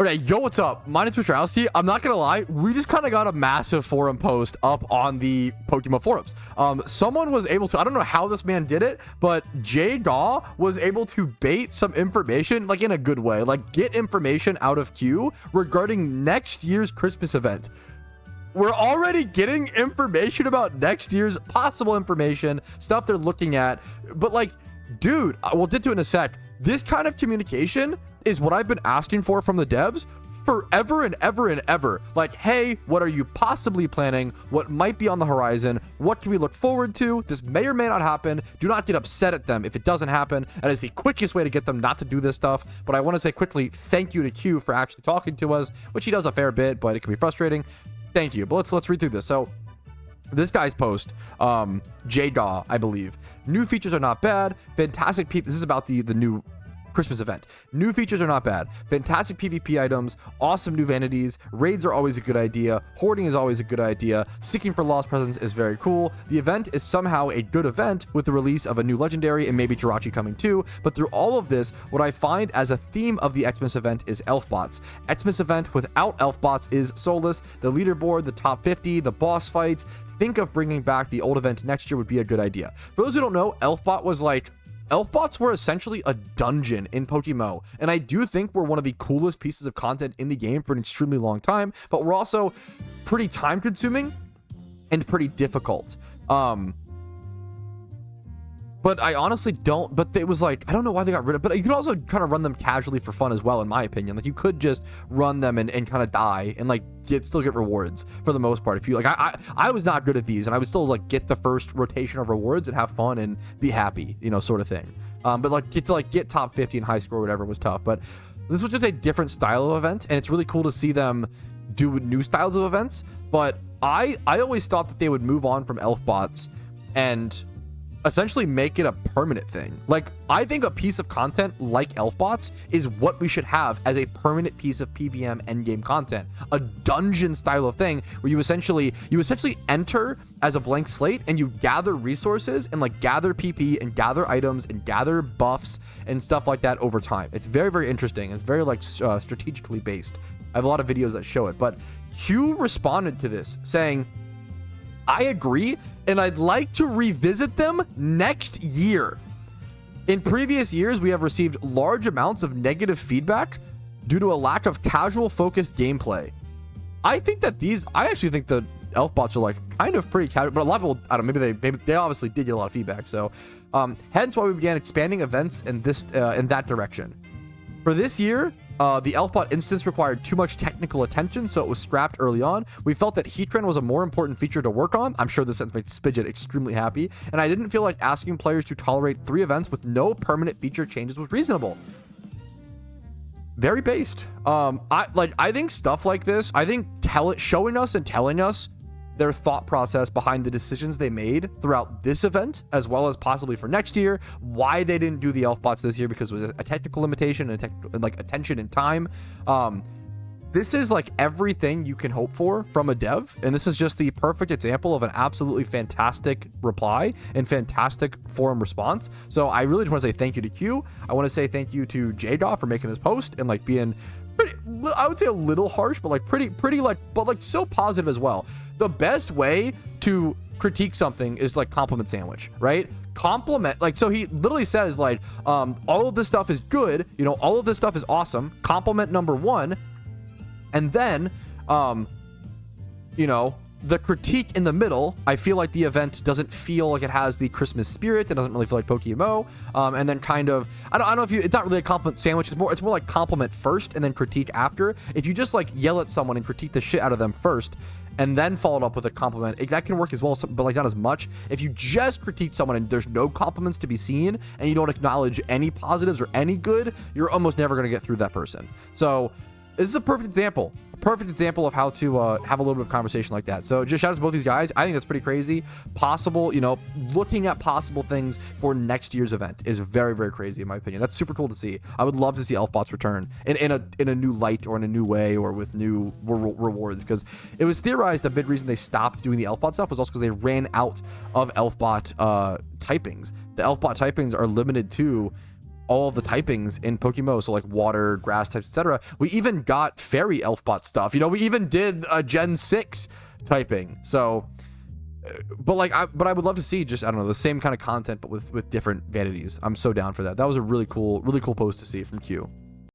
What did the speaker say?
Okay, yo, what's up? My name's Patrouski. I'm not gonna lie, we just kind of got a massive forum post up on the PokeMMO forums. Someone was able to, I don't know how this man did it, but Jay Gaw was able to bait some information, like in a good way, like get information out of Q regarding next year's Christmas event. We're already getting information about next year's possible information, stuff they're looking at, but like, dude, we'll get to it in a sec. This kind of communication is what I've been asking for from the devs forever and ever and ever. Like, hey, what are you possibly planning? What might be on the horizon? What can we look forward to? This may or may not happen. Do not get upset at them if it doesn't happen. That is the quickest way to get them not to do this stuff. But I want to say quickly, thank you to Q for actually talking to us, which he does a fair bit, but it can be frustrating. Thank you. But let's read through this. So this guy's post, Jay Gaw, I believe. New features are not bad. Fantastic people. This is about the new Christmas event. New features are not bad. Fantastic PvP items, awesome new vanities, raids are always a good idea, hoarding is always a good idea, seeking for lost presents is very cool. The event is somehow a good event with the release of a new legendary and maybe Jirachi coming too, but through all of this, what I find as a theme of the Xmas event is ELFBOTS. Xmas event without ELFBOTS is soulless. The leaderboard, the top 50, the boss fights. Think of bringing back the old event next year would be a good idea. For those who don't know, ELFBOTS were essentially a dungeon in PokeMMO, and I do think we're one of the coolest pieces of content in the game for an extremely long time, but we're also pretty time consuming and pretty difficult. But I honestly don't, but it was like, I don't know why they got rid of, but you can also kind of run them casually for fun as well, in my opinion. Like, you could just run them and kind of die and like still get rewards for the most part. If you like, I was not good at these, and I would still like get the first rotation of rewards and have fun and be happy, you know, sort of thing. But like get top 50 in high score or whatever was tough. But this was just a different style of event, and it's really cool to see them do new styles of events. But I always thought that they would move on from ELFBOTS and essentially make it a permanent thing. Like, I think a piece of content like ELFBOTS is what we should have as a permanent piece of PVM endgame content. A dungeon style of thing where you essentially enter as a blank slate and you gather resources and like gather PP and gather items and gather buffs and stuff like that over time. It's very, very interesting. It's very like strategically based. I have a lot of videos that show it, but Q responded to this saying, I agree, and I'd like to revisit them next year. In previous years, we have received large amounts of negative feedback due to a lack of casual focused gameplay. I actually think the ELFBOTS are like kind of pretty casual, but a lot of people, I don't know, maybe they obviously did get a lot of feedback. So hence why we began expanding events in that direction. For this year, the ELFBOT instance required too much technical attention, so it was scrapped early on. We felt that Heatran was a more important feature to work on. I'm sure this sentence made Spidget extremely happy, and I didn't feel like asking players to tolerate 3 events with no permanent feature changes was reasonable. Very based. I think stuff like this, I think showing us and telling us their thought process behind the decisions they made throughout this event, as well as possibly for next year, why they didn't do the ELFBOTS this year because it was a technical limitation and like attention and time. This is like everything you can hope for from a dev, and this is just the perfect example of an absolutely fantastic reply and fantastic forum response. So I really just want to say thank you to Q. I want to say thank you to J-Daw for making this post and like being pretty, I would say a little harsh, but like pretty like, but like so positive as well. The best way to critique something is like compliment sandwich, right? Compliment, like, so he literally says like, all of this stuff is good, you know, all of this stuff is awesome. Compliment number 1, and then, you know, the critique in the middle, I feel like the event doesn't feel like it has the Christmas spirit. It doesn't really feel like PokeMMO. And then kind of, I don't know if it's not really a compliment sandwich. It's more like compliment first and then critique after. If you just like yell at someone and critique the shit out of them first and then follow it up with a compliment, that can work as well, but like not as much. If you just critique someone and there's no compliments to be seen and you don't acknowledge any positives or any good, you're almost never going to get through that person. So this is a perfect example of how to have a little bit of conversation like that. So just shout out to both these guys. I think that's pretty crazy. Possible, you know, looking at possible things for next year's event is very, very crazy in my opinion. That's super cool to see. I would love to see ELFBOTS return in a new light or in a new way or with new rewards, because it was theorized a big reason they stopped doing the ELFBOT stuff was also because they ran out of ELFBOT typings. The ELFBOT typings are limited to all of the typings in PokeMMO, so like water, grass types, etc. We even got fairy ELFBOT stuff. You know, we even did a Gen 6 typing. So, but I would love to see just, I don't know, the same kind of content, but with different vanities. I'm so down for that. That was a really cool post to see from Q.